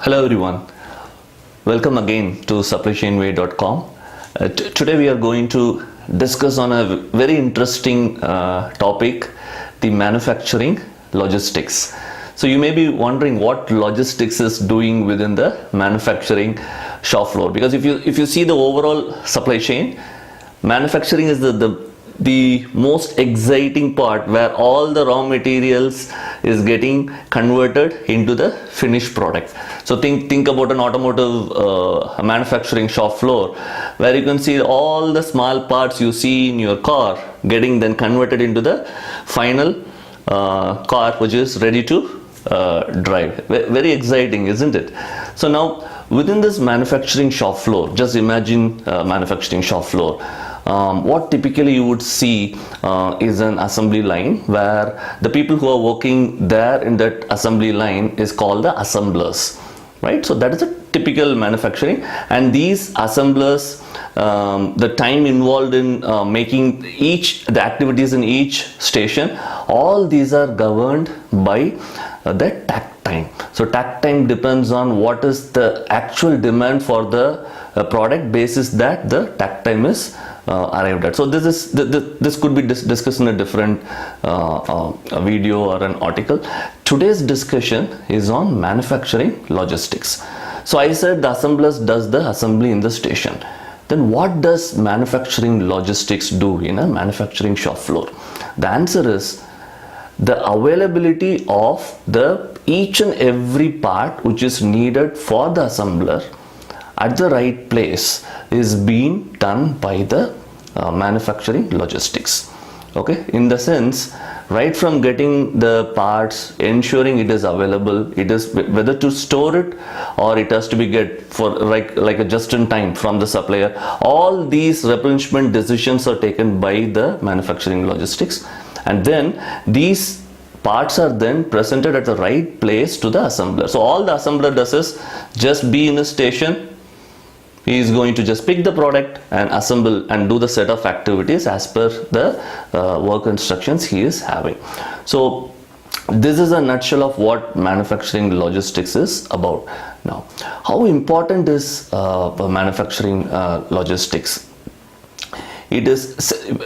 Hello everyone, welcome again to supplychainway.com. Today we are going to discuss on a very interesting topic, the manufacturing logistics. So you may be wondering what logistics is doing within the manufacturing shop floor, because if you see the overall supply chain, manufacturing is the most exciting part, where all the raw materials is getting converted into the finished product. So think about an automotive manufacturing shop floor, where you can see all the small parts you see in your car getting then converted into the final car which is ready to drive. Very exciting, isn't it? So now within this manufacturing shop floor, just imagine manufacturing shop floor. What typically you would see is an assembly line, where the people who are working there in that assembly line is called the assemblers, right? So that is a typical manufacturing, and these assemblers, the time involved in making the activities in each station, all these are governed by the takt time. So takt time depends on what is the actual demand for the product, basis that the takt time is arrived at. So this could be discussed in a different video or an article. Today's discussion is on manufacturing logistics. So I said the assemblers does the assembly in the station. Then what does manufacturing logistics do in a manufacturing shop floor? The answer is the availability of each and every part which is needed for the assembler at the right place is being done by the manufacturing logistics. Okay, in the sense, right from getting the parts, ensuring it is available, it is whether to store it or it has to be get for like a just in time from the supplier. All these replenishment decisions are taken by the manufacturing logistics, and then these parts are then presented at the right place to the assembler. So all the assembler does is just be in a station. He is going to just pick the product and assemble and do the set of activities as per the work instructions he is having. So this is a nutshell of what manufacturing logistics is about. Now, how important is manufacturing logistics? It is,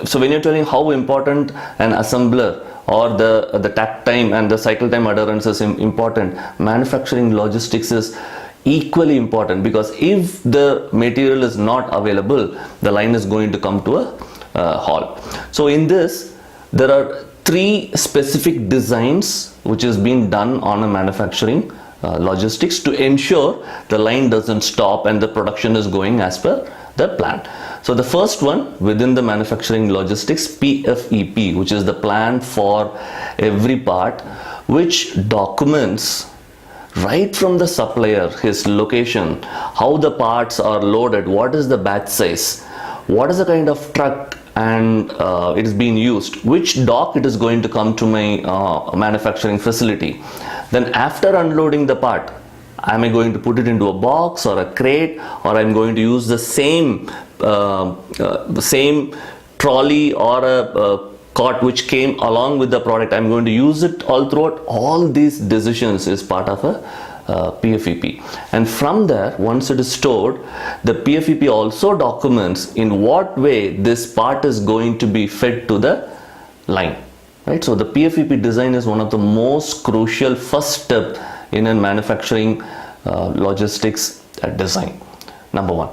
so when you're telling how important an assembler or the takt time and the cycle time adherence is important, manufacturing logistics is equally important, because if the material is not available, the line is going to come to a halt. So in this, there are three specific designs which is being done on a manufacturing logistics to ensure the line doesn't stop and the production is going as per the plan. So the first one within the manufacturing logistics, PFEP, which is the plan for every part, which documents right from the supplier, his location, how the parts are loaded, what is the batch size, what is the kind of truck and it is being used, which dock it is going to come to my manufacturing facility. Then after unloading the part, am I going to put it into a box or a crate, or I'm going to use the same trolley or a cart which came along with the product, I'm going to use it all throughout. All these decisions is part of a PFEP, and from there, once it is stored, the PFEP also documents in what way this part is going to be fed to the line, right? So the PFEP design is one of the most crucial first step in a manufacturing logistics design. Number one.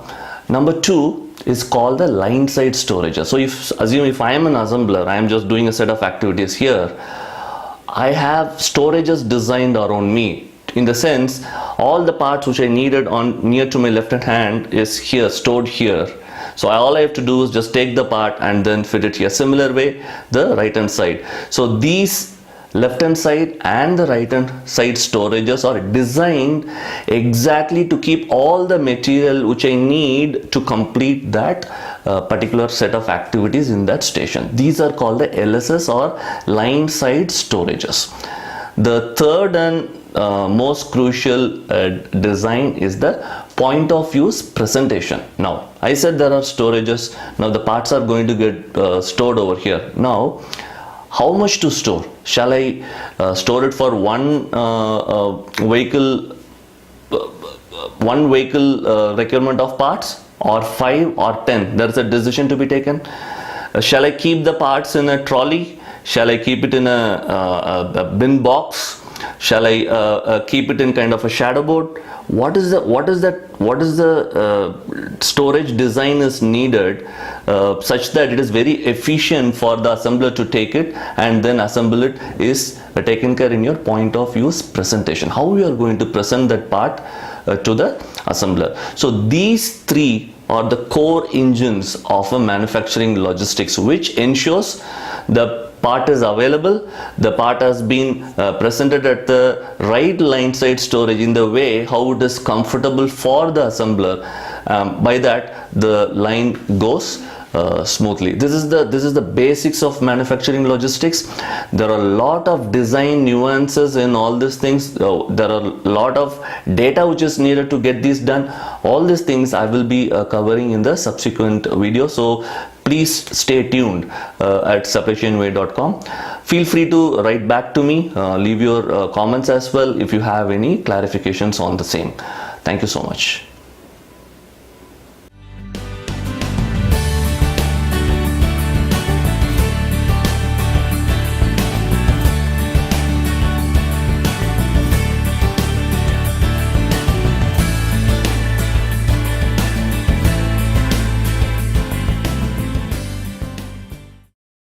Number two is called the line side storage. So assume if I am an assembler, I am just doing a set of activities here, I have storages designed around me, in the sense all the parts which I needed on near to my left hand is here, stored here. So all I have to do is just take the part and then fit it here. Similar way, the right hand side. So these left hand side and the right hand side storages are designed exactly to keep all the material which I need to complete that particular set of activities in that station. These are called the LSS or line side storages. The third and most crucial design is the point of use presentation. Now I said there are storages. Now the parts are going to get stored over here. Now how much to store? Shall I store it for one vehicle one vehicle requirement of parts, or 5 or 10? There is a decision to be taken. Shall I keep the parts in a trolley? Shall I keep it in a bin box? Shall I keep it in kind of a shadow board? What is the storage design is needed such that it is very efficient for the assembler to take it and then assemble it is taken care in your point of use presentation. How you are going to present that part to the assembler. So these three are the core engines of a manufacturing logistics, which ensures the part is available, the part has been presented at the right line side storage in the way how it is comfortable for the assembler. By that the line goes smoothly. This is the basics of manufacturing logistics. There are a lot of design nuances in all these things. There are a lot of data which is needed to get this done. All these things I will be covering in the subsequent video. So please stay tuned at supplychainway.com. Feel free to write back to me, leave your comments as well if you have any clarifications on the same. Thank you so much.